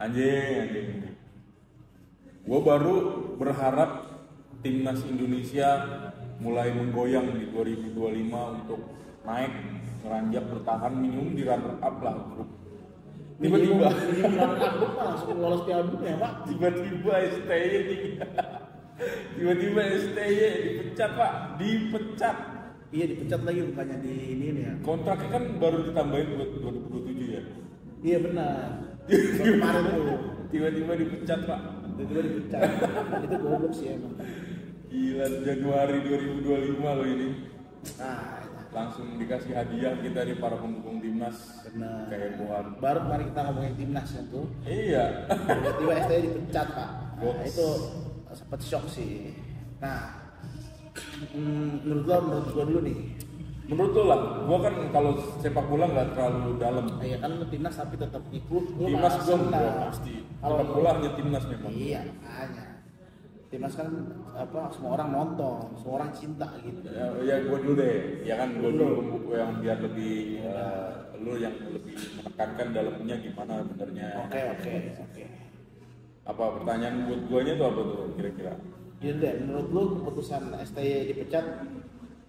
Anjing. Gue baru berharap timnas Indonesia mulai menggoyang di 2025 untuk naik, meranjak, bertahan minimum di runner up lah grup. Tiba-tiba langsung lolos Piala Dunia, Pak. Tiba-tiba STY dipecat, Pak. Dipecat. Iya, dipecat lagi bukannya di ini ya. Kontraknya kan baru ditambahin buat 2027 ya. Iya benar. Kemarin tuh Tiba-tiba dipecat, Pak. tiba-tiba dipecat. Itu goblok sih emang. Gila, Januari 2025 loh ini. Nah, Langsung dikasih hadiah kita di para pendukung timnas. benar. Kayak buat. Baru kemarin kita ngomongin timnas ya tuh. Iya. Tiba-tiba STY dipecat, Pak. Box. Nah, itu sempat shock sih. Nah, menurut gua dulu nih. Menurut lo lah, gua kan kalau sepak bola nggak terlalu dalam. Iya kan timnas tapi tetap ikut. Timnas gua pasti. Sepak bola hanya timnas memang. Iya, makanya. Timnas kan semua orang nonton, semua orang cinta gitu. Ya gua dulu deh. Ya kan gua dulu yang biar lebih lu yang lebih menekankan dalamnya gimana sebenarnya. Oke. Apa pertanyaan buat guanya tuh apa tuh kira-kira? Jadi deh, menurut lu keputusan STY dipecat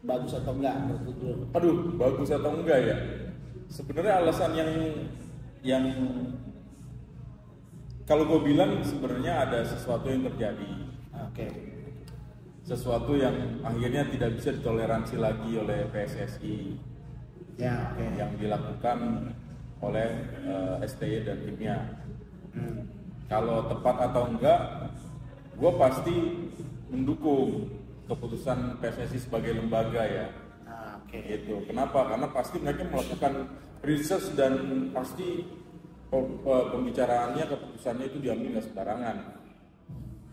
bagus atau enggak menurut lu? Aduh, bagus atau enggak ya? Sebenarnya alasan yang kalau gue bilang sebenarnya ada sesuatu yang terjadi. Oke. Sesuatu yang akhirnya tidak bisa ditoleransi lagi oleh PSSI. Ya, oke. Yang dilakukan oleh STY dan timnya. Kalau tepat atau enggak, gue pasti mendukung keputusan PSSI sebagai lembaga ya. Oke. Gitu. Kenapa? Karena pasti mereka melakukan research dan pasti pembicaraannya, keputusannya itu diambil nggak sembarangan.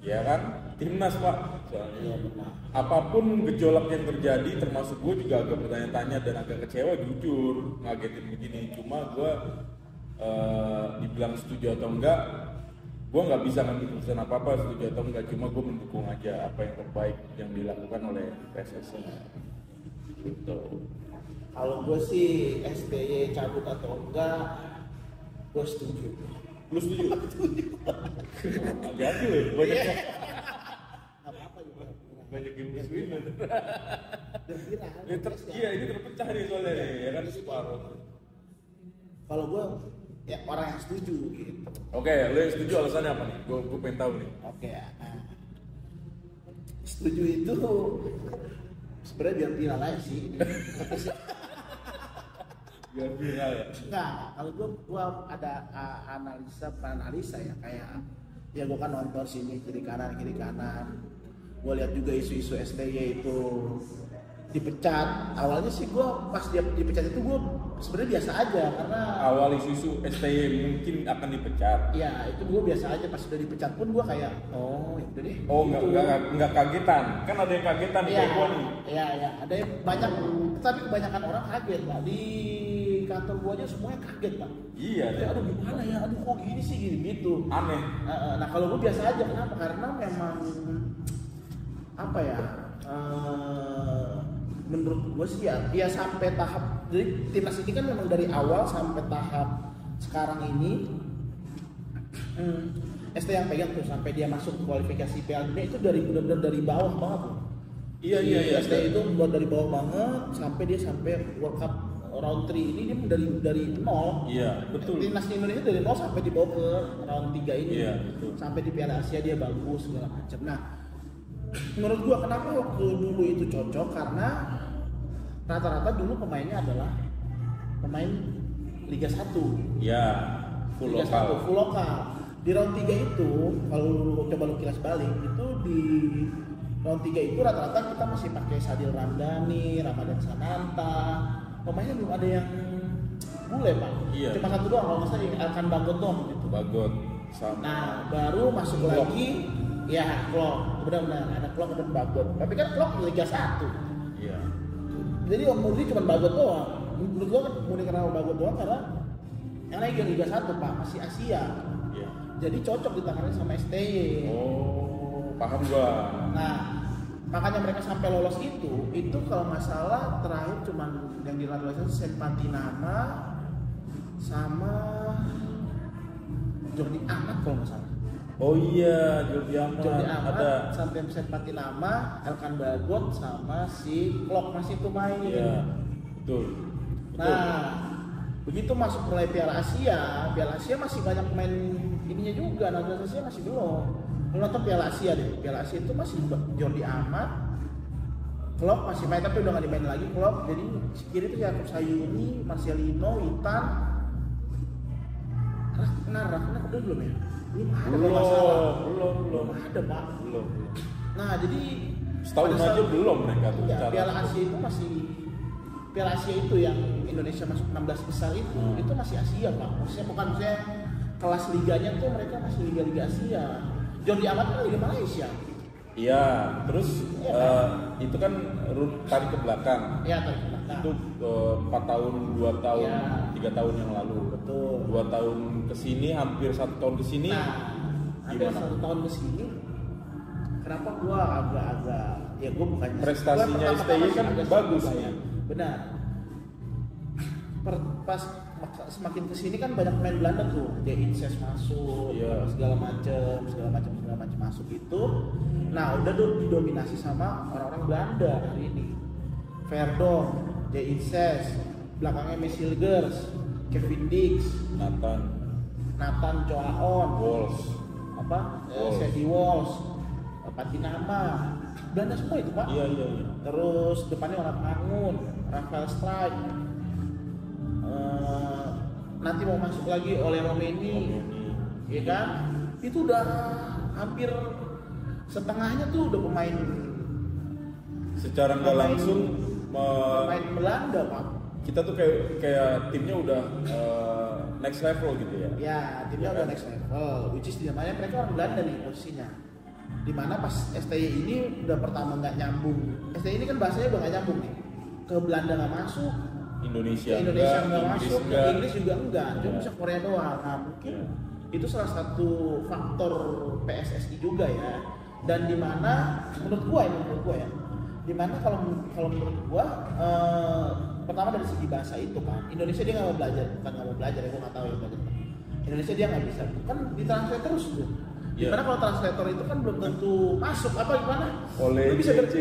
Ya kan? Timnas, Pak. Soalnya. Iya benar. Apapun gejolak yang terjadi, termasuk gue juga agak bertanya-tanya dan agak kecewa jujur ngagetin begini. Cuma gue dibilang setuju atau enggak, gue nggak bisa ngambil keputusan apa-apa setuju atau enggak, cuma gue mendukung aja apa yang terbaik yang dilakukan oleh PSSI. Gitu. Kalau gue sih STY cabut atau enggak, gue setuju. Lu setuju? Hati-hati loh, banyak Apa-apa juga. banyak game musuhin. Dan Iya, ini terpecah nih soalnya nih, ya kan separuh. kalau gue ya orang yang setuju gitu. Oke, lu yang setuju alasannya apa nih? Gue pengen tahu nih. Oke. Setuju itu sebenarnya biar viral aja sih. Biar viral ya. Enggak, kalau gue ada bukan analisa ya, kayak ya gue kan nonton sini kiri kanan. Gue lihat juga isu-isu STY itu dipecat. Awalnya sih gue pas dia dipecat itu gue sebenarnya biasa aja karena Awal isu STY mungkin akan dipecat. ya itu gue biasa aja, pas sudah dipecat pun gue kayak ya udah deh. Oh, gitu. enggak kagetan. Kan ada yang kagetan nih kayak gua nih. Iya, ada yang banyak, tapi kebanyakan orang kaget Pak. Di kantor gua aja semuanya kaget Pak. Iya, Ya, aduh gimana ya, aduh kok gini sih gitu. aneh. Nah kalau gua biasa aja, kenapa? Karena memang apa ya? Menurut gua sih ya sampai tahap, jadi timnas ini kan memang dari awal sampai tahap sekarang ini ST yang pegang tuh sampai dia masuk kualifikasi Piala Dunia itu dari benar-benar dari bawah banget tuh. Iya. ST itu buat dari bawah banget sampai dia sampai World Cup round 3 ini dia dari nol. Iya, betul. Timnas Indonesia dari nol sampai dibawa ke round 3 ini. Iya, betul. Sampai di Piala Asia dia bagus segala macam. Nah, menurut gua kenapa waktu dulu itu cocok karena rata-rata dulu pemainnya adalah pemain Liga 1. Iya, full Liga lokal. 1, full lokal. Di round 3 itu, kalau lu coba lu kilas balik, itu di round 3 itu rata-rata kita masih pakai Sadil Ramdhani, Ramadan Sananta. Pemainnya belum ada yang bule, Pak. Iya. Cuma satu doang, kalau nggak salah Elkan Bagot doang gitu. Bagot sama. Nah, baru masuk Klok. lagi ya Klok. Benar-benar ada Klok dan Bagot. Tapi kan Klok Liga 1. Iya. Jadi Om Murni cuma Bagot doang. Menurut gua kan Murni kenapa Bagot doang karena yang lain Liga 1 Pak, masih Asia. Iya. Jadi cocok ditangani sama STY. Oh, paham gua. Nah, makanya mereka sampai lolos itu kalau nggak salah terakhir cuman yang dilakukan Sempatinama sama Jordi Amat kalau nggak salah. Oh iya, Jordi Amat. Jordi Amat, Ada. Santiam Patinama, Elkan Bagot sama si Klok masih itu main. Iya, betul. Nah, begitu masuk mulai Piala Asia masih banyak main ininya juga, naturalisasinya masih belum. Lu nonton Piala Asia deh, Piala Asia itu masih Jordi Amat, Klok masih main tapi udah nggak dimain lagi Klok. Jadi kiri itu Yakub Sayuni, Marcelino, Witan, Ragnar udah belum ya? Belum ada kalau nggak salah. Belum ada Pak. Belum. Nah jadi Setahun pada aja belum mereka tuh. ya, bicara. Piala Asia itu masih Piala Asia itu yang Indonesia masuk 16 besar itu masih Asia Pak. Maksudnya kelas liganya tuh mereka masih liga Asia. Jordi Amat kan liga Malaysia. Iya, terus itu kan tarik ke belakang. Iya tarik ke belakang. Itu 4 tahun, 2 tahun, Ya. 3 tahun yang lalu. Betul. 2 tahun kesini, hampir 1 tahun kesini. Nah, ada gimana? 1 tahun kesini. Kenapa gua agak-agak ya gua bukannya Prestasinya gua STY kan agak bagus suka ya. Benar. Pas semakin kesini kan banyak pemain Belanda tuh, dia Inces masuk, Iya. segala macam masuk itu. Nah udah didominasi sama orang-orang Belanda hari ini. Verdon, dia Inces, belakangnya Messilgers, Kevin Dix, Nathan Coaon, Walls. Walls. Sandy Walsh, Patinama, Belanda semua itu Pak. Iya. Terus depannya orang Angun, Rafael Strike. Nanti mau masuk lagi oleh Romeni, ya kan? Itu udah hampir setengahnya tuh udah pemain Secara nggak langsung pemain Belanda Pak. kita tuh kayak timnya udah next level gitu ya. Ya, timnya Ya udah kan? next level. Which is namanya mereka orang Belanda nih posisinya. Dimana pas STY ini udah pertama nggak nyambung. STY ini kan bahasanya udah nggak nyambung nih. Ke Belanda nggak masuk, Indonesia ke Indonesia enggak, nggak Inggris masuk, ke enggak. Inggris juga enggak. Cuma Ya. bisa Korea doang. Nah mungkin Ya. itu salah satu faktor PSSI juga ya. Dan dimana menurut gua ya, dimana kalau menurut gua pertama dari segi bahasa itu kan, Indonesia dia nggak mau belajar, bukan nggak mau belajar ya, gua nggak tahu ya belajar. Indonesia dia nggak bisa, kan ditranslate terus tuh. Ya. Dimana kalau translator itu kan belum tentu masuk apa gimana? Oleh lu bisa JJ,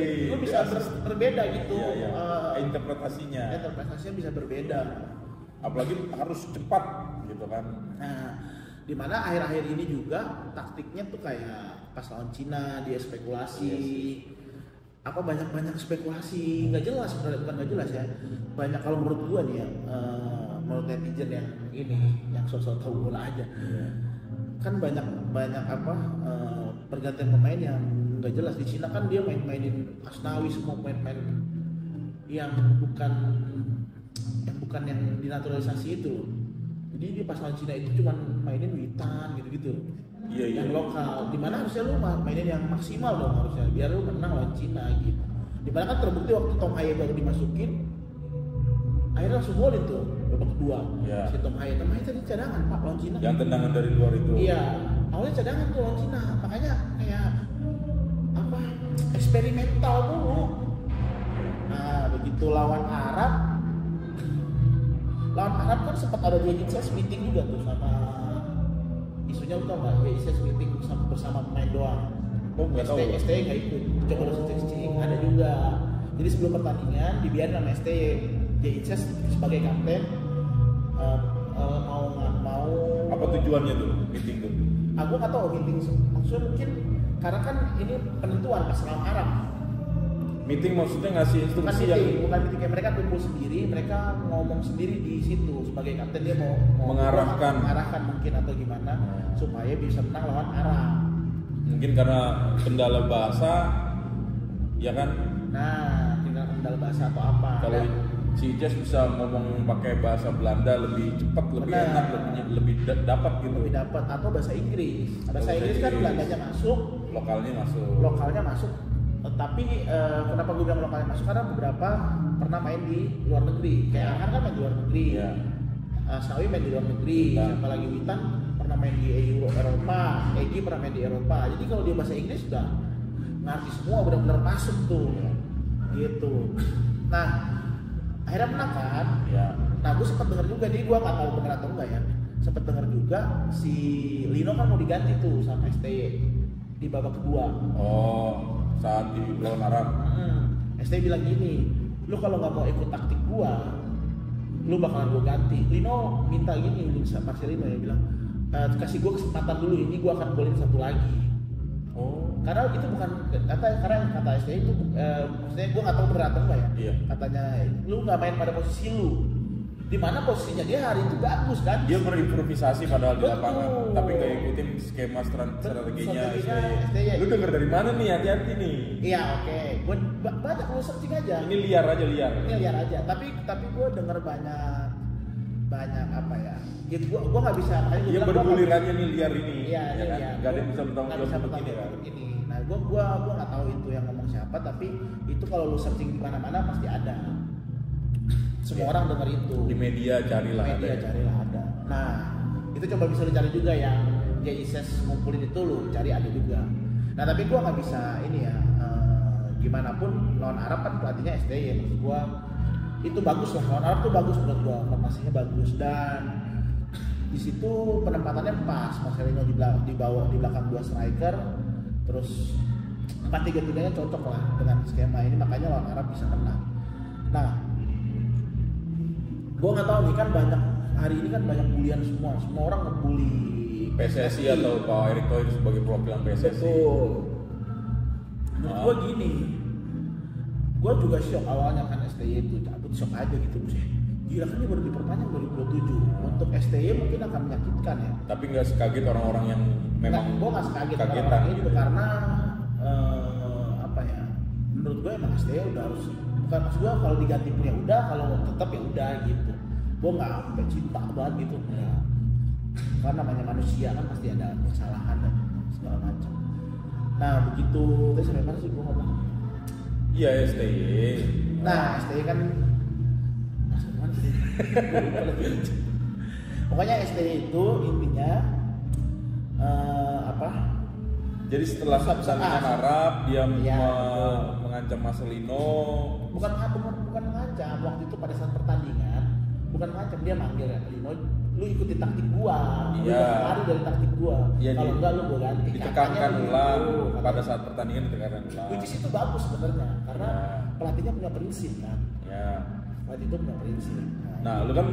berbeda gitu. Iya. Interpretasinya. Interpretasinya bisa berbeda. Apalagi harus cepat gitu kan. Nah, dimana akhir-akhir ini juga taktiknya tuh kayak pas lawan Cina dia spekulasi, apa banyak spekulasi nggak jelas, sebenarnya bukan nggak jelas ya, banyak kalau menurut gua nih ya, menurut netizen yang ini yang sosok tahu bola aja, kan banyak apa pergantian pemain yang nggak jelas. Di Cina kan dia mainin Asnawi, semua pemain yang bukan yang dinaturalisasi itu loh. Jadi dia pas lawan Cina itu cuma mainin Witan gitu-gitu. Iya. Yang lokal. Dimana harusnya lu mainin yang maksimal dong harusnya biar lu menang lawan Cina gitu. Dimana kan terbukti waktu Tom Haye baru dimasukin, akhirnya langsung golin tuh babak kedua. Iya. Si Tom Haye tadi cadangan Pak lawan Cina. Yang tendangan dari luar itu. Iya, awalnya cadangan tuh lawan Cina. Makanya kayak apa? Eksperimental dulu. Nah, begitu lawan Arab kan sempat ada dia Inces meeting juga tuh sama isunya lu tau nggak? Dia Inces meeting bersama pemain doang. Oh, nggak tahu. STY nggak ikut. Coba lu searching ada juga. Jadi sebelum pertandingan dibiarin sama STY. Dia Inces sebagai kapten mau Apa tujuannya tuh meeting tuh? aku nggak tahu meeting maksudnya mungkin karena kan ini penentuan pas lawan Arab. Meeting maksudnya ngasih instruksi bukan meeting kayak mereka kumpul sendiri, mereka ngomong sendiri di situ sebagai kapten dia mau mengarahkan mungkin atau gimana supaya bisa menang lawan Arab. Mungkin karena kendala bahasa, ya kan? Nah, tinggal kendala bahasa atau apa. Kalau si Jazz bisa ngomong pakai bahasa Belanda lebih cepat, lebih Benar. enak, lebih dapat gitu. lebih dapat atau bahasa Inggris. Bahasa Bahasa Inggris kan Inggris. Belandanya masuk, lokalnya masuk. Tapi kenapa gue bilang lokalnya masuk karena beberapa pernah main di luar negeri. Kayak Arhan kan main di luar negeri. Iya. Sawi main di luar negeri. Witan. Siapa lagi Witan pernah main di Eropa. Egy pernah main di Eropa. Jadi kalau dia bahasa Inggris sudah ngerti semua, benar-benar masuk tuh. Gitu. Nah, akhirnya menang kan. Ya. Nah, gue sempat dengar juga, jadi gue nggak tahu benar atau enggak ya. sempat dengar juga si Lino kan mau diganti tuh sama STY di babak kedua. Oh, saat di lawan Arab. STY bilang gini, lu kalau nggak mau ikut taktik gua, lu bakalan gua ganti. Lino minta gini, Marcelino ya bilang, kasih gua kesempatan dulu, ini gua akan golin satu lagi. Oh, Karena itu bukan karena kata STY itu, maksudnya gua nggak tahu berat apa ya. Iya. Katanya, lu nggak main pada posisi lu. Di mana posisinya dia hari itu bagus kan? dia berimprovisasi padahal di Betul. lapangan, tapi nggak ikutin skema strateginya. STY. Lu denger dari mana nih? Hati-hati nih. Iya oke, gua banyak lu searching aja. Ini liar aja liar. Ini liar aja, tapi gue dengar banyak apa ya? Ya gua nggak bisa, makanya gua Dia bilang gua bergulir nggak- aja nih liar ini. Iya, ya kan? iya. Gak ada yang bisa bertanggung Nggak jawab bisa untuk bertanggung ini jawab kan. untuk ini. Nah, gua nggak tahu itu yang ngomong siapa, tapi itu kalau lu searching di mana-mana pasti ada. Semua orang dengar itu. Di media carilah Media ada. carilah ada. Nah, itu coba bisa lu cari juga yang JISS ngumpulin itu lu cari ada juga. Nah, tapi gua nggak bisa ini ya. Gimana pun lawan Arab kan pelatihnya STY ya, maksud gua itu bagus lah, lawan Arab tuh bagus menurut gua, formasinya bagus dan di situ penempatannya pas. Marcelino di belakang dua striker, terus 4-3-3-nya cocok lah dengan skema ini, makanya lawan Arab bisa menang. Nah, gua nggak tahu nih kan banyak hari ini kan banyak bulian semua orang ngebully PSSI atau Pak Erick Thohir sebagai perwakilan PSSI. Betul. Menurut gua gini, gua juga shock awalnya kan STY itu cabut, shock aja gitu sih. Gila kan ini baru diperpanjang 2027. Untuk STY mungkin akan menyakitkan ya. Tapi nggak sekaget orang-orang yang memang Gua nggak sekaget kagetan orang-orang itu gitu. karena apa ya? Menurut gua emang STY udah harus, bukan maksud gua kalau diganti pun ya udah, kalau tetap ya udah gitu. Gua nggak sampai cinta banget gitu ya. Karena namanya manusia kan pasti ada kesalahan dan segala macam. Nah begitu, tadi sampai mana sih gua ngomong? Iya STY. Nah, STY kan masuk mana sih? Gua lupa lagi. Pokoknya STY itu intinya apa? Jadi setelah pertandingan Arab dia Iya, mengancam Marcelino. Bukan mengancam, waktu itu pada saat pertandingan bukan mengancam, dia manggil ya, Lino, lu ikuti taktik gua, lu Iya. jangan lari dari taktik gua. Iya, Kalau enggak lu gua ganti. Ditekankan Katanya ulang begitu, pada saat pertandingan ditekankan ulang. which is itu bagus sebenarnya karena Ya. pelatihnya punya prinsip kan. Ya. Pelatih itu punya prinsip. Nah, lu kan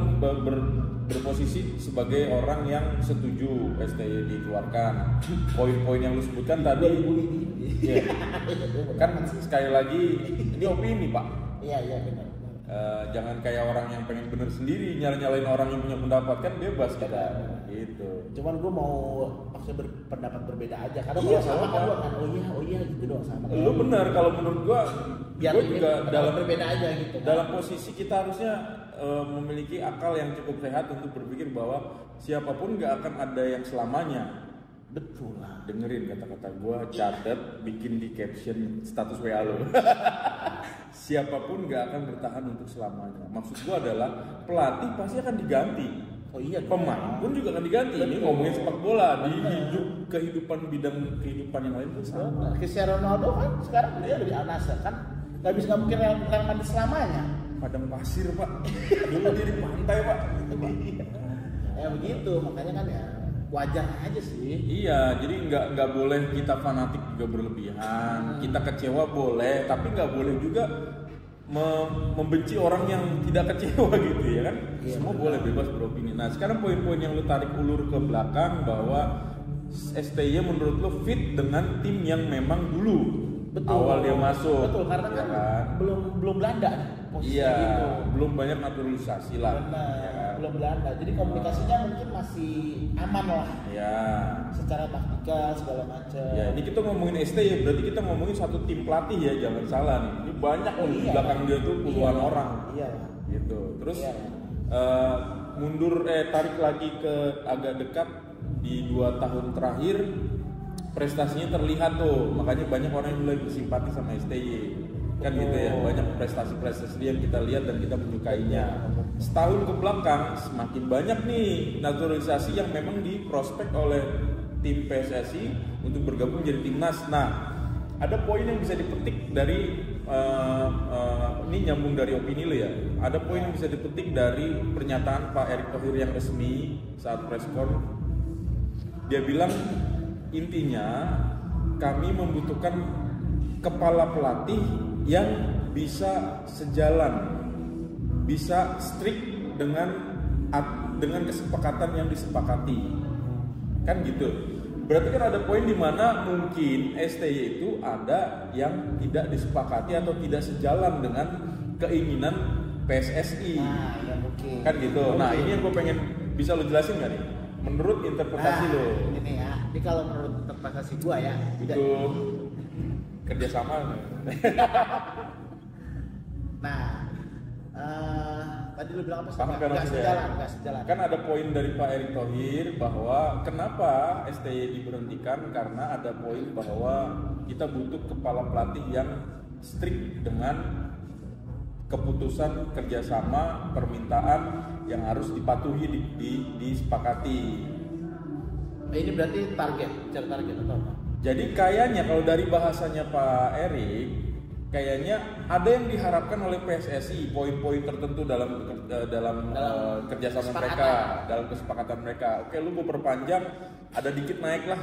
berposisi sebagai orang yang setuju STY dikeluarkan. Poin-poin yang lu sebutkan tadi, bully iya. Kan sekali lagi ini opini Pak. Iya benar. Jangan kayak orang yang pengen bener sendiri nyalain orang yang punya pendapat, kan bebas kita gitu. Cuman gue mau maksudnya berpendapat berbeda aja. Karena Iya, kalau sama sama. kan gue kan oh iya gitu doang sama. Lu bener, kalau menurut gua Biar gua ini juga pendapat dalam berbeda aja gitu. dalam posisi kita harusnya memiliki akal yang cukup sehat untuk berpikir bahwa siapapun nggak akan ada yang selamanya. Betul lah. Dengerin kata-kata gua, catat, bikin di caption status WA lo. Siapapun nggak akan bertahan untuk selamanya. Maksud gua adalah pelatih pasti akan diganti. Oh iya. Pemain pun juga akan diganti. Ini Betul. ngomongin sepak bola, di hidup kehidupan bidang kehidupan yang lain pun sama. Cristiano Ronaldo kan sekarang dia dari Al Nassr kan nggak mungkin Real Madrid selamanya. Padang pasir Pak, dulu dia di pantai Pak. Ya begitu, makanya kan ya wajar aja sih. Iya, jadi nggak boleh kita fanatik juga berlebihan. Kita kecewa boleh, tapi nggak boleh juga membenci orang yang tidak kecewa gitu ya kan. Iya, Semua benar. boleh bebas beropini. Nah sekarang poin-poin yang lu tarik ulur ke belakang bahwa STY menurut lu fit dengan tim yang memang dulu awal dia masuk. Betul, karena ya kan belum Belanda nih posisinya Iya, gitu. belum banyak naturalisasi lah. Benar, ya kan? belum Belanda. Jadi komunikasinya mungkin masih aman lah Ya. secara taktikal segala macam. Ya, ini kita ngomongin STY, berarti kita ngomongin satu tim pelatih ya, jangan salah nih. Ini banyak Oh, di iya. belakang dia tuh puluhan Iya. orang. Iya. Gitu. Terus Iya. tarik lagi ke agak dekat di 2 tahun terakhir prestasinya terlihat tuh, makanya banyak orang yang mulai bersimpati sama STY. Kan gitu ya, banyak prestasi-prestasi yang kita lihat dan kita menyukainya. Setahun ke belakang semakin banyak nih naturalisasi yang memang diprospek oleh tim PSSI untuk bergabung jadi timnas. Nah, ada poin yang bisa dipetik dari ini nyambung dari opini lo ya. Ada poin yang bisa dipetik dari pernyataan Pak Erick Thohir yang resmi saat press con. Dia bilang intinya kami membutuhkan kepala pelatih yang bisa sejalan, bisa strict dengan kesepakatan yang disepakati, kan gitu. Berarti kan ada poin di mana mungkin STY itu ada yang tidak disepakati atau tidak sejalan dengan keinginan PSSI. Nah, ya mungkin. Kan gitu. Nah, ini yang gue pengen bisa lo jelasin nggak nih? Menurut interpretasi lo. Ini ya. Ini kalau menurut interpretasi gua ya. Itu kerjasama. Nah, tadi lu bilang apa sih? Paham kan maksudnya? Nggak sejalan. Kan ada poin dari Pak Erick Thohir bahwa kenapa STY diberhentikan karena ada poin bahwa kita butuh kepala pelatih yang strict dengan keputusan kerjasama permintaan yang harus dipatuhi disepakati. Ini berarti target atau apa? Jadi kayaknya kalau dari bahasanya Pak Erick, kayaknya ada yang diharapkan oleh PSSI, poin-poin tertentu dalam kerjasama mereka, dalam kesepakatan mereka. Oke, lu gue perpanjang, ada dikit naik lah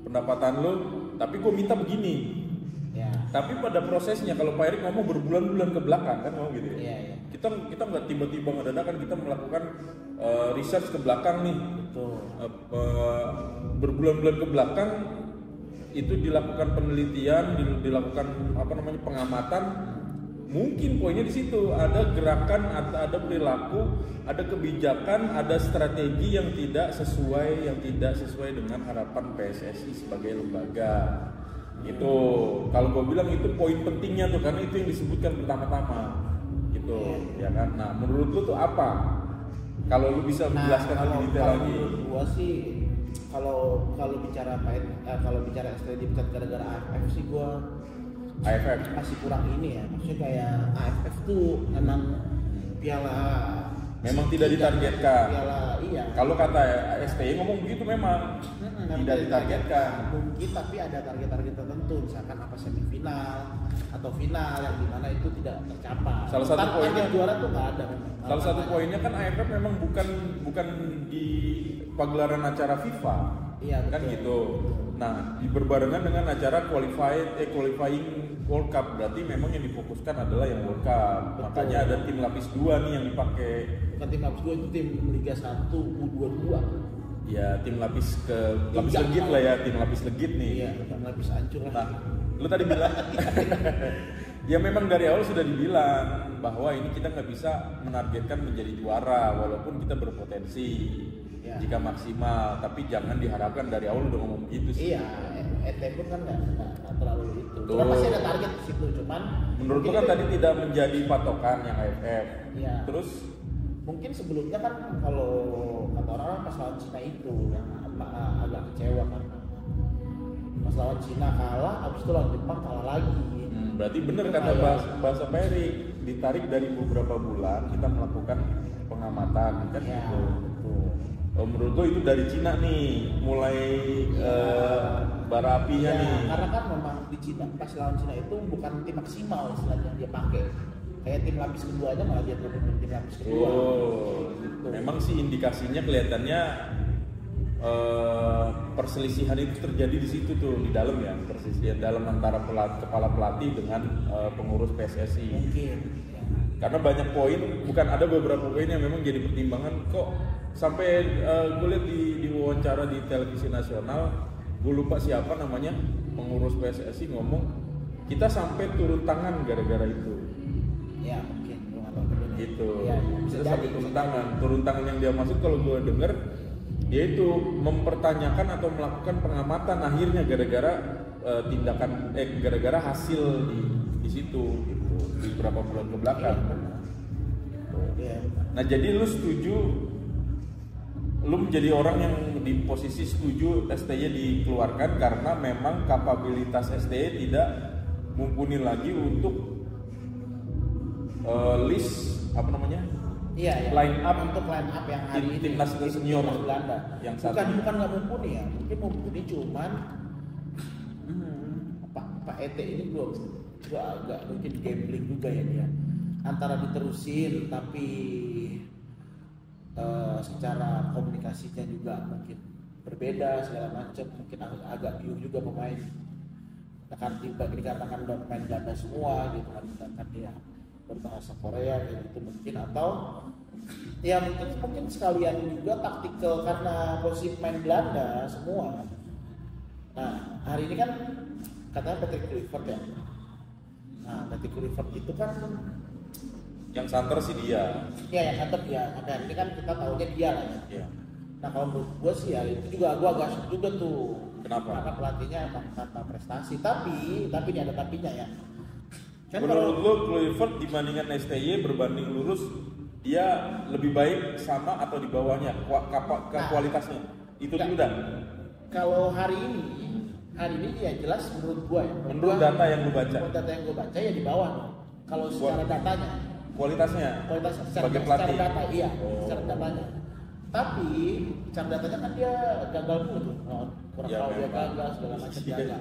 pendapatan lu, tapi gue minta begini. Ya. Tapi pada prosesnya kalau Pak Erick ngomong berbulan-bulan ke belakang kan ngomong gitu ya. Iya. Kita nggak tiba-tiba ngedadakan, kita melakukan research ke belakang nih. Betul. Berbulan-bulan ke belakang itu dilakukan penelitian, dilakukan pengamatan. Mungkin poinnya di situ ada gerakan, ada perilaku, ada kebijakan, ada strategi yang tidak sesuai dengan harapan PSSI sebagai lembaga. Itu kalau gue bilang itu poin pentingnya tuh, karena itu yang disebutkan pertama-tama gitu ya kan. Nah, menurut lu tuh apa? Kalau lu bisa menjelaskan lebih detail lagi. Menurut gua sih kalau bicara STY dipecat gara-gara AFF sih gua AFF masih kurang ini ya. Maksudnya kayak AFF tuh memang tidak ditargetkan. Iya. Kalau kata STY ngomong begitu memang tidak ditargetkan. Mungkin tapi ada target-target tertentu, misalkan apa semifinal atau final yang dimana itu tidak tercapai. Salah satu poinnya juara tuh nggak ada. Salah satu poinnya kan AFF memang bukan di pagelaran acara FIFA. Iya, kan betul. gitu. Nah, berbarengan dengan acara qualifying World Cup, berarti memang yang difokuskan adalah yang World Cup. Betul. Makanya ada tim lapis 2 nih yang dipakai. Bukan tim lapis 2, itu tim Liga 1 U22. Ya, tim lapis legit lah ya, tim lapis legit nih. Iya, tim lapis hancur lah. Nah, lu tadi bilang ya memang dari awal sudah dibilang bahwa ini kita nggak bisa menargetkan menjadi juara walaupun kita berpotensi jika maksimal, tapi jangan diharapkan dari awal udah ngomong gitu sih. Iya, pun kan nggak terlalu itu. Cuma pasti ada target di situ, cuman menurut lu kan tadi tidak menjadi patokan yang AFF. Iya. Terus mungkin sebelumnya kan kalau kata orang pas lawan Cina itu yang agak kecewa kan. Pas lawan Cina kalah, abis itu lawan Jepang kalah lagi. Berarti benar kata bahasa Peri, ditarik dari beberapa bulan kita melakukan pengamatan kan ya, gitu. Betul. Menurut lo itu dari Cina nih mulai bara apinya nih. Karena kan memang di Cina pas lawan Cina itu bukan tim maksimal istilahnya yang dia pakai. Kayak tim lapis kedua aja malah dia turunin tim lapis kedua. Gitu. Memang sih indikasinya kelihatannya perselisihan itu terjadi di situ tuh di dalam ya, perselisihan dalam antara kepala pelatih dengan pengurus PSSI. Mungkin. Karena banyak poin, bukan ada beberapa poin yang memang jadi pertimbangan kok sampai gue lihat di wawancara di televisi nasional, gue lupa siapa namanya pengurus PSSI ngomong kita sampai turun tangan gara-gara itu. Ya mungkin. Gitu. Ya, kita sampai turun tangan yang dia maksud kalau gue denger dia itu mempertanyakan atau melakukan pengamatan akhirnya gara-gara gara-gara hasil di situ gitu, di beberapa bulan ke belakang. Iya. Nah jadi lu setuju, lu menjadi orang yang di posisi setuju STY dikeluarkan karena memang kapabilitas STY tidak mumpuni lagi untuk list apa namanya? Iya, line up untuk line up yang hari ini timnas senior Belanda. Yang bukan nggak mumpuni ya, mungkin mumpuni cuman Pak ET ini belum itu agak mungkin gambling juga ya dia. Antara diterusin tapi secara komunikasinya juga mungkin berbeda segala macam, mungkin agak biu juga pemain. Akan tiba dikatakan udah pemain Belanda semua gitu kan, sedangkan dia berbahasa Korea gitu mungkin, atau ya mungkin sekalian juga taktikal karena posisi pemain Belanda semua. Nah hari ini kan katanya Patrick Kluivert ya. Nah Patrick Kluivert itu kan yang santer sih dia. Ya yang santer dia. Nah hari ini kan kita tahunya dia lah ya. Iya. Nah kalau menurut gue sih ya itu juga gue agak shock juga tuh. Kenapa? Karena pelatihnya emang tanpa prestasi. Tapi ini ada tapinya ya. Kan menurut lo Kluivert dibandingkan STY berbanding lurus dia lebih baik sama atau di bawahnya kualitasnya? Itu dulu dan. Kalau hari ini ya jelas menurut gue ya. Menurut data yang gue baca. Menurut data yang gue baca ya di bawah. Kalau secara datanya. Kualitasnya sebagai pelatih. Secara data iya, secara datanya. Tapi secara datanya kan dia gagal mulu tuh. Kurang tahu dia gagal segala macam gagal.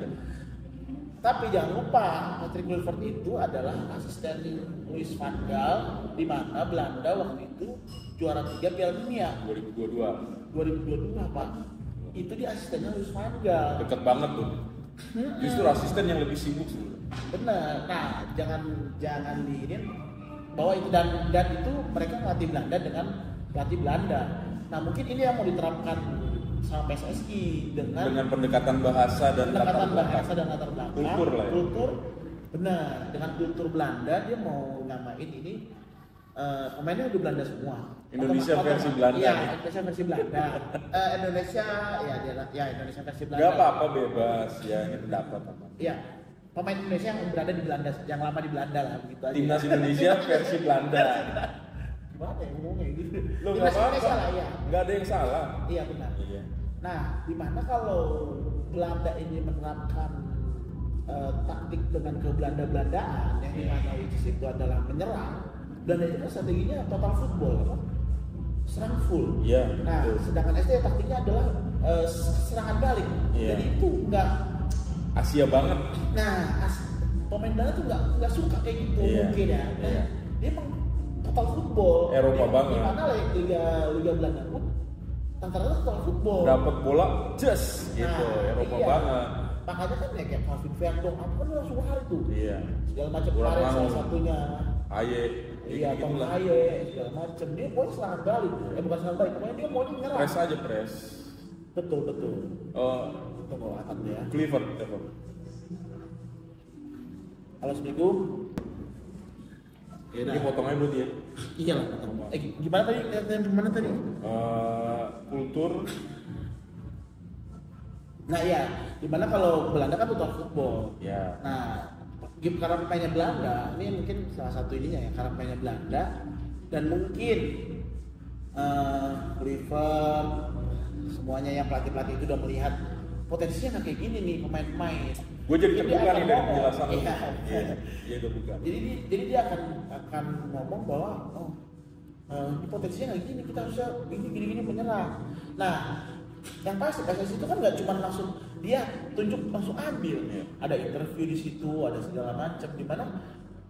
Tapi jangan lupa Patrick Kluivert itu adalah asisten Louis van Gaal di mana Belanda waktu itu juara 3 Piala Dunia 2022 Pak. Itu dia asistennya Louis van Gaal. Deket banget tuh. Justru asisten yang lebih sibuk sih. Benar. Nah, jangan diinin bahwa itu dan itu mereka melatih Belanda dengan pelatih Belanda. Nah, mungkin ini yang mau diterapkan sama PSSI dengan pendekatan bahasa dan latar belakang. Kultur lah ya. Kultur benar, dengan kultur Belanda dia mau namain ini pemainnya udah Belanda semua. Indonesia versi Belanda. Iya, Indonesia versi Belanda. Indonesia Indonesia versi Belanda. Gak apa-apa bebas ya, itu dapat apa. Iya. Pemain Indonesia yang berada di Belanda, yang lama di Belanda lah begitu aja. Timnas Indonesia versi Belanda. Gimana ya ngomongnya gitu? Lo Timnas nggak Indonesia apa-apa. lah ya. Nggak ada yang salah. Iya benar. Iya. Nah, dimana kalau Belanda ini menerapkan taktik dengan ke-Belanda-Belandaan yang dimana itu adalah menyerang, Belanda itu kan strateginya total football, apa? Serang full. Iya. Nah, betul. sedangkan ST taktiknya adalah serangan balik. Iya. Jadi itu enggak Asia banget. Nah, pemain Belanda tuh nggak suka kayak gitu mungkin ya. Nah, iya. dia emang total football. Eropa banget. Gimana lah liga Belanda pun rata-rata total football. Dapat bola, just gitu. Eropa iya. banget. Makanya kan ya kayak Calvin Verdong, apa kan langsung hari tuh. Iya. Segala macam Kurang kemarin mau. salah satunya. Aye. Iya, Tom Aye, segala macam. Dia pokoknya serangan balik. Bukan serangan balik, pokoknya dia mau menyerang. Press aja press. Betul. Itu mau akan ya. Kluivert. Halo, Assalamualaikum. Ini potongnya berarti ya. Iya lah. Gimana tadi? Kultur. Nah iya, dimana kalau Belanda kan total football. Ya. Nah, karena pemainnya Belanda, ini mungkin salah satu ininya ya, karena pemainnya Belanda dan mungkin Kluivert semuanya yang pelatih-pelatih itu udah melihat potensinya nggak kayak gini nih pemain-pemain. Gue jadi terbuka nih dari penjelasan lo. Iya, terbuka. Jadi dia akan ngomong bahwa ini potensinya nggak gini, kita harusnya gini menyerang. Nah, yang pasti PSSI itu kan nggak cuma langsung dia tunjuk langsung ambil, ada interview di situ, ada segala macam, di mana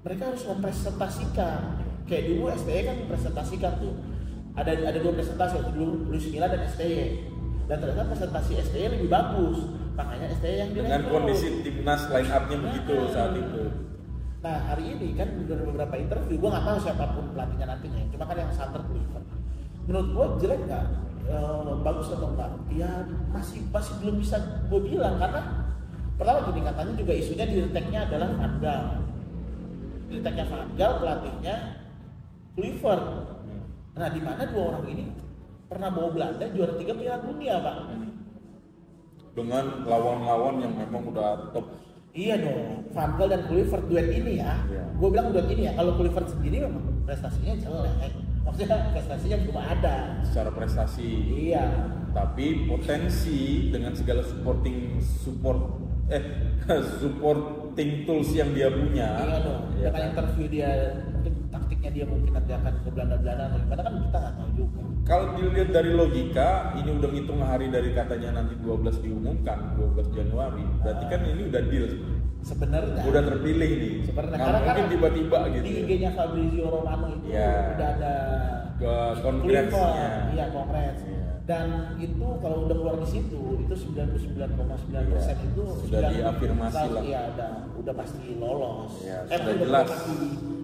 mereka harus mempresentasikan. Kayak dulu STY kan mempresentasikan tuh, ada dua presentasi, dulu Luis Milla dan STY, dan ternyata presentasi STY lebih bagus, makanya STY yang dengan kondisi timnas line up-nya begitu saat itu. Nah hari ini kan udah beberapa interview, gue nggak tahu siapapun pelatihnya nantinya, cuma kan yang santer Kluivert. Menurut gue jelek nggak? Bagus atau enggak? Ya masih belum bisa gue bilang, karena pertama gini, katanya juga isunya di reteknya adalah Van Gaal. Di reteknya Van Gaal, pelatihnya Kluivert. Nah di mana dua orang ini pernah bawa Belanda juara 3 Piala Dunia, Pak. Dengan lawan-lawan yang memang udah top. Iya dong, Van Gaal dan Kluivert duet ini ya. Gue bilang duet ini ya. Kalau Kluivert sendiri memang prestasinya jelek. Maksudnya prestasinya belum ada. Secara prestasi. Iya. Tapi potensi dengan segala supporting tools yang dia punya. Iya dong. Ya dengan kan? interview dia, mungkin taktiknya dia mungkin nanti akan ke Belanda atau gimana kan kita nggak tahu juga. Kalau dilihat dari logika, ini udah ngitung hari dari katanya nanti 12 diumumkan, 12 Januari. Berarti kan ini udah deal. sebenarnya udah terpilih nih. Sebenarnya Nggak mungkin tiba-tiba gitu. Di IG-nya Fabrizio Romano itu udah ada ke kongresnya. Iya, kongres. Dan itu kalau udah keluar di situ itu 99,9% itu sudah diafirmasi lah. Iya, udah pasti lolos. Sudah jelas pasti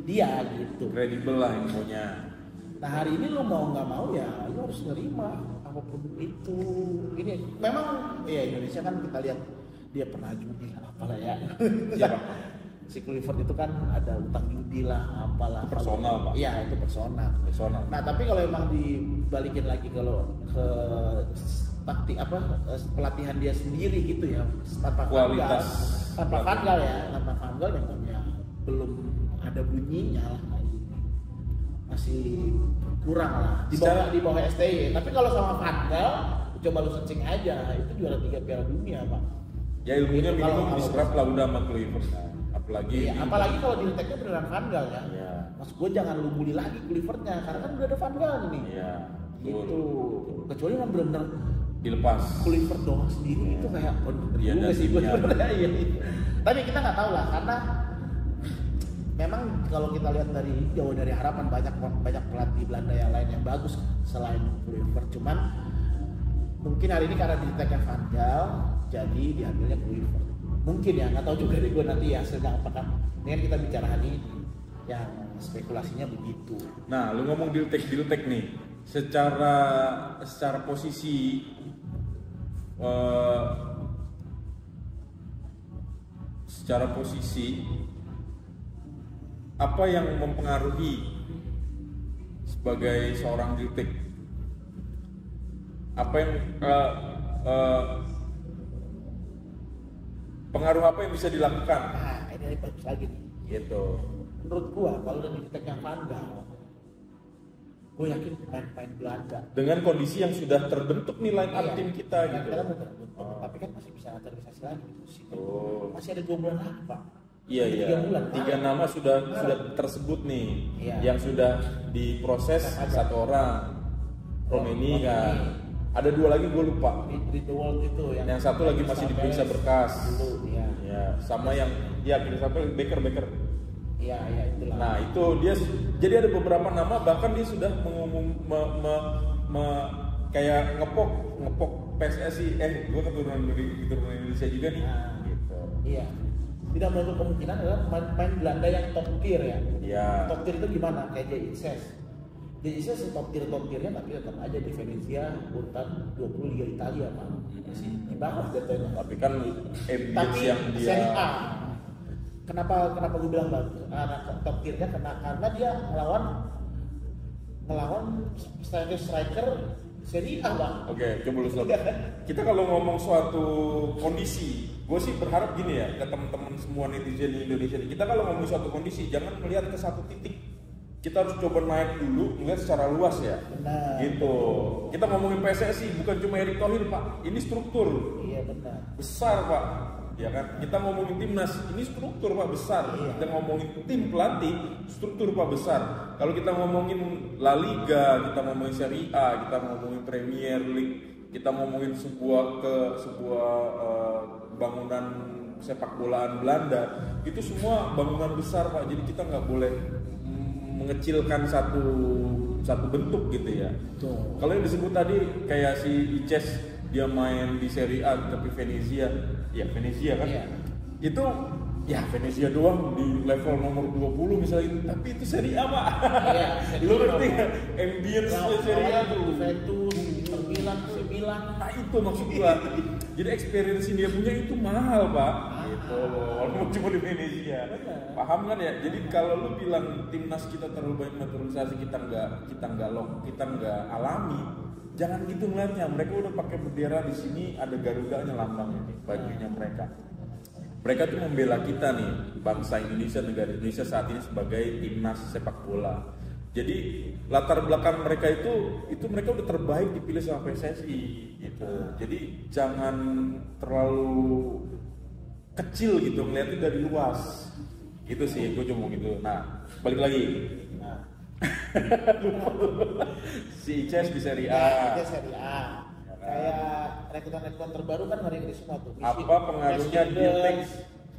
dia gitu. Kredibel lah infonya. Nah hari ini lo mau nggak mau ya lo harus nerima apapun itu. Ini memang ya Indonesia kan kita lihat dia pernah judi apalah ya. Si Clifford itu kan ada utang judi lah apalah. Personal Pak. Iya itu personal. Nah tapi kalau emang dibalikin lagi kalau ke taktik pelatihan dia sendiri gitu ya tanpa kualitas Van Gaal memang ya belum ada bunyinya lah. Masih kurang lah di bawah STY. Tapi kalau sama Van Gaal coba lu searching aja itu juara 3 Piala Dunia Pak. Ya ilmunya minimum diserap lah udah sama Clifford. Apalagi kalau di tag-nya beneran Van Gaal ya. Mas gue jangan lu bully lagi Cliffordnya karena kan udah ada Van Gaal nih. Iya. Gitu. Kecuali memang benar-benar dilepas Clifford doang sendiri itu kayak iya dan sih. Tapi kita nggak tahu lah karena memang kalau kita lihat dari jauh dari harapan banyak pelatih Belanda yang lain yang bagus selain Clifford. Cuman mungkin hari ini karena di tag-nya Van Gaal jadi diambilnya Clifford. Mungkin ya, nggak tahu juga deh gue nanti ya sedang apakah ini kan kita bicara hari ini yang spekulasinya begitu. Nah, lu ngomong deal-tag nih, secara posisi apa yang mempengaruhi sebagai seorang deal-tag? Apa yang pengaruh apa yang bisa dilakukan? Nah, ini bagus lagi nih. Gitu. Menurut gua kalau udah di tag yang Van Gaal, gua yakin pemain Belanda dengan kondisi yang sudah terbentuk nih line up tim kita gitu. Kita tapi kan masih bisa naturalisasi lagi gitu. Masih ada 2 bulan lagi, Pak. Iya. 3 nama sudah tersebut nih. Yang sudah diproses 1 orang. Romeni kan. Ada 2 lagi gue lupa. Di The World itu yang 1 lagi masih diperiksa berkas. Dulu, ya. Sama yang kita sampai Baker. Iya itulah. Nah itu dia jadi ada beberapa nama bahkan dia sudah kayak ngepok PSSI. Gue keturunan Indonesia juga nih. Gitu. Iya. Tidak menutup kemungkinan adalah pemain Belanda yang top tier ya. Iya. Top tier itu gimana? Kayak Jay Ises top tiernya tapi tetap aja di Venezia urutan 20 Liga Italia Pak. Masih di bawah jatuhnya. Tapi kan ambience yang dia Serie A. Kenapa gue bilang bagus? Top tiernya karena dia ngelawan striker Serie A Bang. Oke, coba lu stop. Kita kalau ngomong suatu kondisi, gue sih berharap gini ya ke teman-teman semua netizen di Indonesia. Kita kalau ngomong suatu kondisi jangan melihat ke satu titik. Kita harus coba naik dulu, melihat secara luas ya. Benar. Gitu. Kita ngomongin PSSI bukan cuma Erick Thohir Pak, ini struktur. Iya benar. Besar Pak, ya kan? Kita ngomongin timnas, ini struktur Pak besar. Iya. Kita ngomongin tim pelatih, struktur Pak besar. Kalau kita ngomongin La Liga, kita ngomongin Serie A, kita ngomongin Premier League, kita ngomongin sebuah bangunan sepak bolaan Belanda, itu semua bangunan besar Pak. Jadi kita nggak boleh mengecilkan satu bentuk gitu ya. Kalau yang disebut tadi kayak si Ices dia main di Serie A tapi Venezia kan. Iya. Itu ya Venezia doang di level nomor 20 misalnya, tapi itu Serie A Pak. Iya, Lu ngerti nggak? Ambience Serie A tuh. Juventus, Milan. Nah itu maksud gua. Jadi experience dia punya itu mahal Pak. Gitu. Walaupun cuma di Venezia. Paham kan ya? Jadi kalau lu bilang timnas kita terlalu banyak naturalisasi, kita nggak alami. Jangan gitu ngeliatnya. Mereka udah pakai bendera di sini, ada Garudanya lambangnya nih, bajunya mereka. Mereka tuh membela kita nih, bangsa Indonesia, negara Indonesia saat ini sebagai timnas sepak bola. Jadi latar belakang mereka itu mereka udah terbaik dipilih sama PSSI gitu. Jadi jangan terlalu kecil gitu ngeliatnya dari luas. Itu sih gue cuma gitu. Nah, balik lagi. Si Ices di Serie A. Dia Serie A. Kayak rekrutan terbaru kan ngeri semua tuh. Apa pengaruhnya deal tag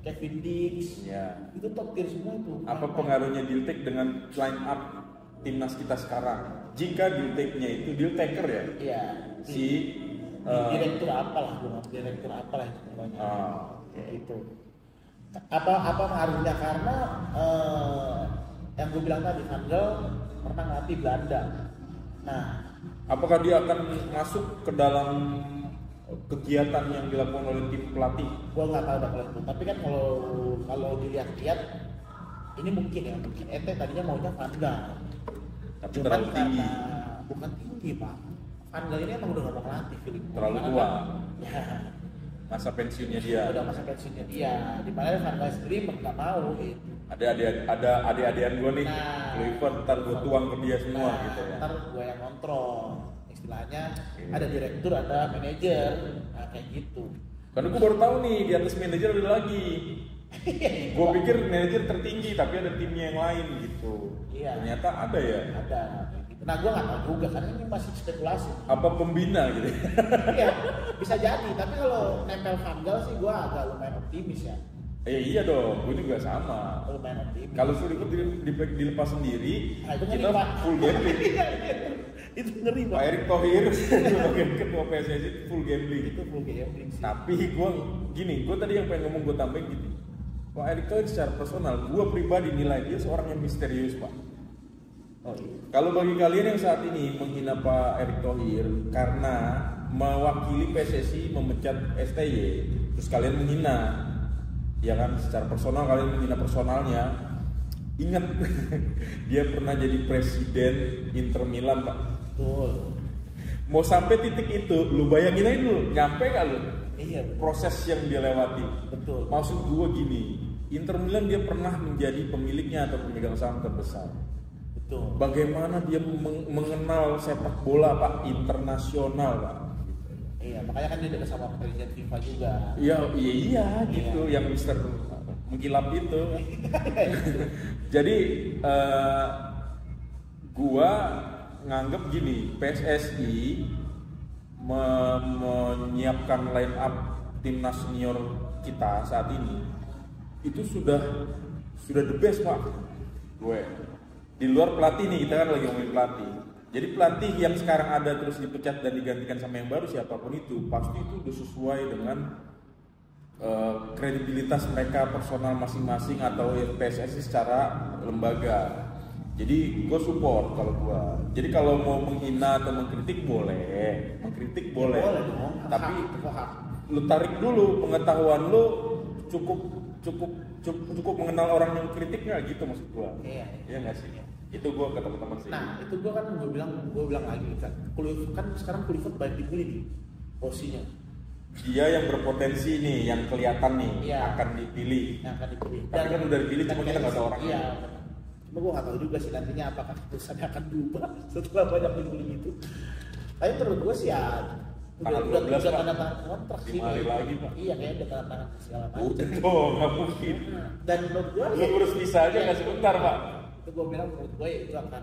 Kevin Dix, Ya. itu top tier semua itu. Apa pengaruhnya Diltek dengan line up timnas kita sekarang? Jika Dilteknya itu deal taker ya, Iya. si Direktur apalah, direktur apalah pokoknya. Ya itu. Apa pengaruhnya karena yang gue bilang tadi, Van Gaal pernah ngelatih Belanda. Nah, apakah dia akan masuk ke dalam kegiatan yang dilakukan oleh tim pelatih? gue nggak tahu dah kalau itu. Tapi kan kalau dilihat-lihat, ini mungkin Ete tadinya maunya Van Gaal. Tapi Cuman terlalu tinggi. bukan tinggi pak. Van Gaal ini emang udah gak mau ngelatih, feeling. Terlalu tua. Ya, Masa pensiunnya dia. udah masa pensiunnya dia. Dimana Van Gaal sendiri nggak mau gitu. Ada adik-adikan gue nih, Nah. Kluivert, ntar gue tuang ke dia semua Nah, gitu ya. ntar gue yang kontrol. Istilahnya ada direktur, ada manajer, nah kayak gitu. Karena gue baru tahu nih di atas manajer ada lagi. Gue pikir manajer tertinggi tapi ada timnya yang lain gitu. Iya. Ternyata ada ya. Ada kayak gitu. Nah gue nggak tahu juga karena ini masih spekulasi. Apa pembina gitu? Iya, bisa jadi. Tapi kalau nempel Van Gaal sih gue agak lumayan optimis ya. Iya dong, gue juga sama. Lumayan optimis. Kalau sudah dilepas sendiri, Nah, itu ngeri, kita Pak. full gambling. Itu ngeri Pak pak. Erick Thohir sebagai ketua PSSI itu full gambling. Itu full gambling sih. Tapi gue tadi yang pengen ngomong gue tambahin gitu. Pak Erick Thohir secara personal, gue pribadi nilai dia seorang yang misterius pak. Oh iya. Kalau bagi kalian yang saat ini menghina Pak Erick Thohir karena mewakili PSSI memecat STY, terus kalian menghina, ya kan? Secara personal kalian menghina personalnya. Ingat, dia pernah jadi presiden Inter Milan pak. Betul. Mau sampai titik itu, lu bayangin aja dulu, nyampe gak lu? Iya betul. Proses yang dia lewati. Betul. Maksud gue gini, Inter Milan dia pernah menjadi pemiliknya atau pemegang saham terbesar. Betul. Bagaimana dia mengenal sepak bola pak internasional pak? Iya, makanya kan dia dekat sama presiden FIFA juga. Iya gitu, yang Mister mengkilap itu. Jadi gua nganggep gini, PSSI menyiapkan line up timnas senior kita saat ini itu sudah the best pak. Gue di luar pelatih nih, kita kan lagi ngomongin pelatih. Jadi pelatih yang sekarang ada terus dipecat dan digantikan sama yang baru siapapun itu pasti itu udah sesuai dengan kredibilitas mereka personal masing-masing atau PSSI secara lembaga. Jadi gue support kalau gue. Jadi kalau mau menghina atau mengkritik boleh, mengkritik boleh. Boleh dong. Tapi hak. lu tarik dulu pengetahuan lu cukup mengenal orang yang kritik nggak gitu maksud gue. Iya nggak sih? Itu gue ke teman-teman sih. Nah itu gue bilang lagi kan, kan sekarang Kluivert banyak dibully nih posisinya. Dia yang berpotensi nih, yang kelihatan nih Iya. akan dipilih. Yang akan dipilih. Tapi kan udah dipilih, cuma kita nggak tahu orangnya. Iya. Cuma gue nggak tahu juga sih nantinya apakah keputusannya akan berubah setelah banyak dibully itu. Tapi menurut gue sih ya Tanggal udah 12, Pak. tanda tangan kontrak sih. 5 hari lagi, Pak. Iya kayaknya udah tanda tangan segala macam. Udah dong, nggak mungkin. Dan menurut gue Lu urus visa aja nggak sebentar pak. Itu gue bilang menurut gue ya itu akan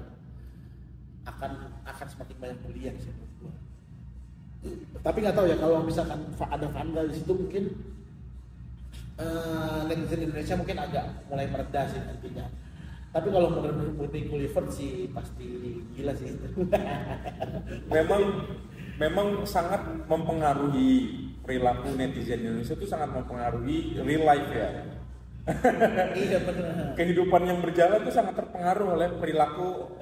semakin banyak pilihan sih menurut gue. Tapi nggak tahu ya kalau misalkan ada Van Gaal di situ mungkin netizen Indonesia mungkin agak mulai meredah sih nantinya. Tapi kalau murni Kluivert sih pasti gila sih. Memang sangat mempengaruhi perilaku netizen Indonesia itu sangat mempengaruhi real life ya. Iya benar. Kehidupan yang berjalan itu sangat terpengaruh oleh perilaku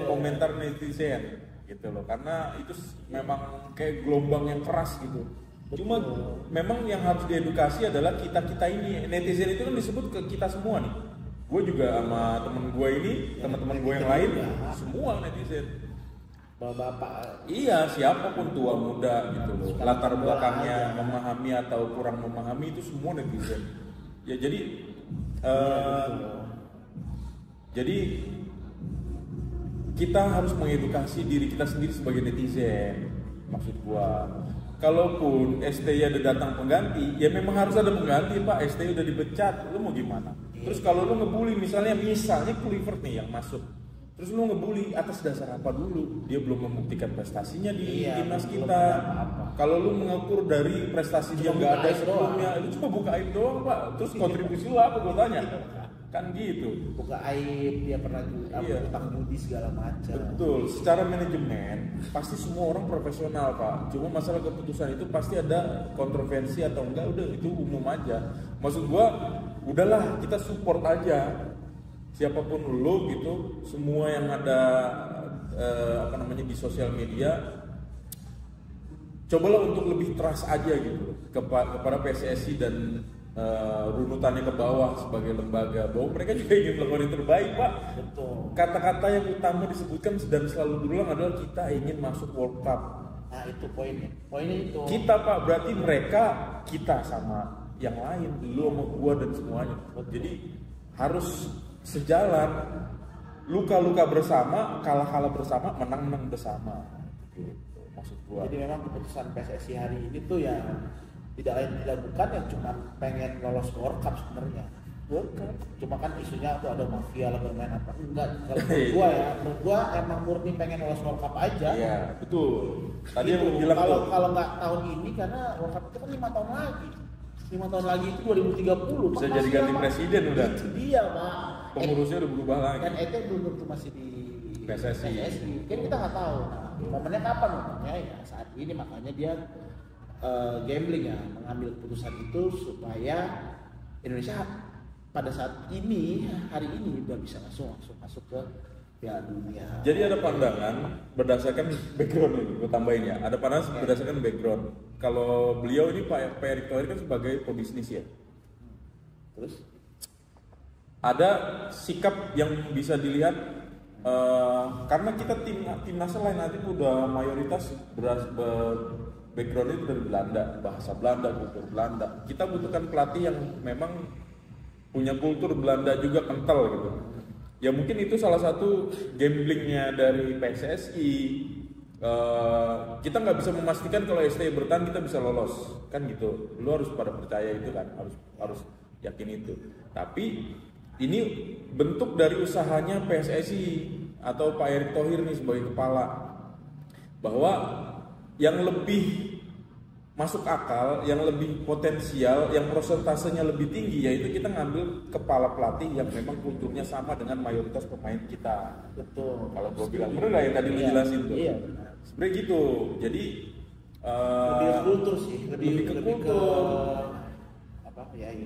komentar netizen gitu loh, karena itu memang kayak gelombang yang keras gitu. Cuma memang yang harus diedukasi adalah kita ini. Netizen itu kan disebut ke kita semua nih. Gue juga sama temen gue ini, teman-teman gue yang lain, semua netizen. Bapak. Iya, siapapun tua muda gitu loh. Latar belakangnya memahami atau kurang memahami itu semua netizen. Ya jadi kita harus mengedukasi diri kita sendiri sebagai netizen. Maksud gua, kalaupun STY ada datang pengganti, ya memang harus ada pengganti pak. STY udah dipecat, lu mau gimana? Terus kalau lu ngebully misalnya Kluivert nih yang masuk, terus Terus lu ngebully atas dasar apa dulu? Dia belum membuktikan prestasinya di timnas belum kita. ada apa-apa. Kalau lu mengukur dari prestasi dia nggak ada sebelumnya, itu cuma buka aib doang pak. Terus kontribusi lu apa gue tanya? Kan gitu. Buka aib, dia pernah utang judi segala macam. Betul. Secara manajemen pasti semua orang profesional pak. Cuma masalah keputusan itu pasti ada kontroversi atau enggak, udah itu umum aja. Maksud gua, udahlah kita support aja. Siapapun lo gitu, semua yang ada di sosial media, cobalah untuk lebih trust aja gitu kepada PSSI dan runutannya ke bawah sebagai lembaga, bahwa mereka juga ingin melakukan yang terbaik pak. Betul. Kata-kata yang utama disebutkan dan selalu berulang adalah kita ingin masuk World Cup. Nah itu poinnya itu. Kita pak, berarti mereka kita sama yang lain, lu sama gua dan semuanya. Jadi harus sejalan, luka-luka bersama, kalah-kalah bersama, menang-menang bersama. Gitu, maksud gua. Jadi memang keputusan PSSI hari ini tuh ya tidak lain tidak bukan yang cuma pengen lolos World Cup sebenarnya. World Cup. Cuma kan isunya tuh ada mafia lah bermain apa. Enggak, kalau menurut gua emang murni pengen lolos World Cup aja. Iya, betul. Tadi gitu. yang bilang kalau nggak tahun ini karena World Cup itu kan 5 tahun lagi. 5 tahun lagi itu 2030. Bisa jadi ganti presiden udah. Itu dia, Pak. Pengurusnya udah berubah lagi. Kan itu belum tentu masih di PSSI. Kan kita nggak tahu. Nah, momennya kapan momennya ya saat ini, makanya dia gambling ya, mengambil keputusan itu supaya Indonesia pada saat ini hari ini udah bisa langsung masuk ke Piala Dunia. Jadi ada pandangan berdasarkan background ini, gue tambahin ya. Ada pandangan berdasarkan background. Kalau beliau ini Pak Erick Thohir kan sebagai pebisnis ya. Terus ada sikap yang bisa dilihat karena kita timnas lain nanti udah mayoritas background itu dari Belanda, bahasa Belanda, kultur Belanda. Kita butuhkan pelatih yang memang punya kultur Belanda juga kental gitu. Ya mungkin itu salah satu gamblingnya dari PSSI. Kita nggak bisa memastikan kalau STI bertahan kita bisa lolos, kan gitu. Lu harus pada percaya itu kan, harus yakin itu. Tapi ini bentuk dari usahanya PSSI atau Pak Erick Thohir nih sebagai kepala, bahwa yang lebih masuk akal, yang lebih potensial, yang prosentasenya lebih tinggi, yaitu kita ngambil kepala pelatih yang memang kulturnya sama dengan mayoritas pemain kita. betul. Kalau gue bilang bener nggak yang tadi lu jelasin tuh? Iya. Sebenarnya gitu. Jadi Lebih ke kultur sih, lebih ke kultur.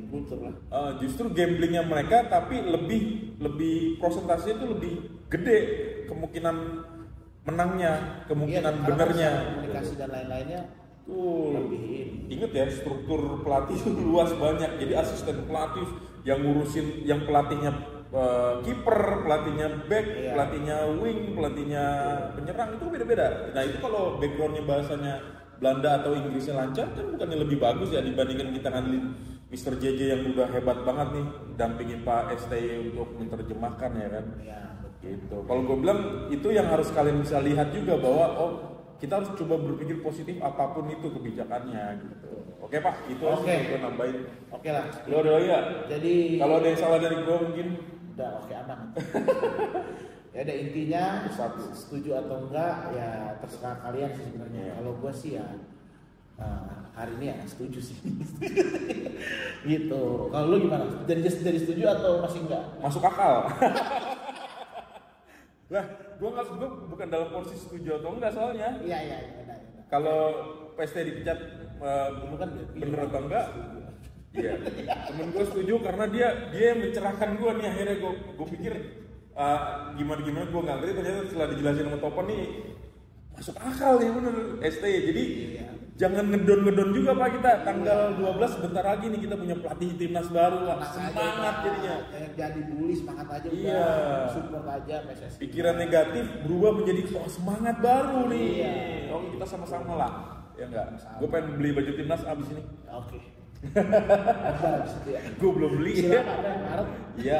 Kultur lah. Justru gamblingnya mereka, tapi lebih prosentasenya itu lebih gede kemungkinan menangnya, kemungkinan benernya. Komunikasi dan lain-lainnya. Ingat ya, struktur pelatih itu luas banyak. Jadi asisten pelatih yang ngurusin, yang pelatihnya kiper, pelatihnya back, pelatihnya wing, pelatihnya penyerang, itu beda-beda. Nah itu kalau backgroundnya bahasanya Belanda atau Inggrisnya lancar, kan bukannya lebih bagus ya dibandingkan kita ngandelin Mr. JJ yang udah hebat banget nih dampingin Pak STY untuk menerjemahkan ya kan. Gitu. Kalau gue bilang itu yang harus kalian bisa lihat juga, bahwa kita harus coba berpikir positif apapun itu kebijakannya gitu. Oke Pak, itu gue nambahin. Oke lah. Lo ada lagi ya? Jadi kalau ada yang salah dari gue mungkin udah aman. Ya ada intinya, setuju atau enggak ya terserah kalian sih sebenarnya. Kalau gue sih ya hari ini ya setuju sih. Gitu. Kalau lu gimana? Jadi setuju atau masih enggak? Masuk akal. Lah, gue bukan dalam posisi setuju atau enggak soalnya. Iya. Kalau PST dipecat bukan bener atau enggak? Iya. Temen gue setuju karena dia yang mencerahkan gue nih, akhirnya gue pikir gimana gue nggak ngerti, ternyata setelah dijelasin sama Topan nih masuk akal nih bener ST. Jadi jangan ngedon juga Pak, kita tanggal 12 bentar lagi nih kita punya pelatih timnas baru Pak. Semangat jadinya. Jadi bully, semangat aja support aja PSSI. Pikiran negatif berubah menjadi semangat baru nih. Kita sama-sama lah. Ya enggak? Gue pengen beli baju timnas abis ini. Oke. Gue belum beli. Maret. Iya.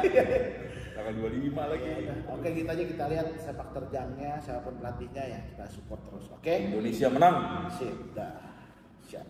Tanggal 25 lagi. Oke, kita aja kita lihat sepak terjangnya, siapapun pelatihnya ya kita support terus. Oke. Indonesia menang. Sip. Dah. Siap.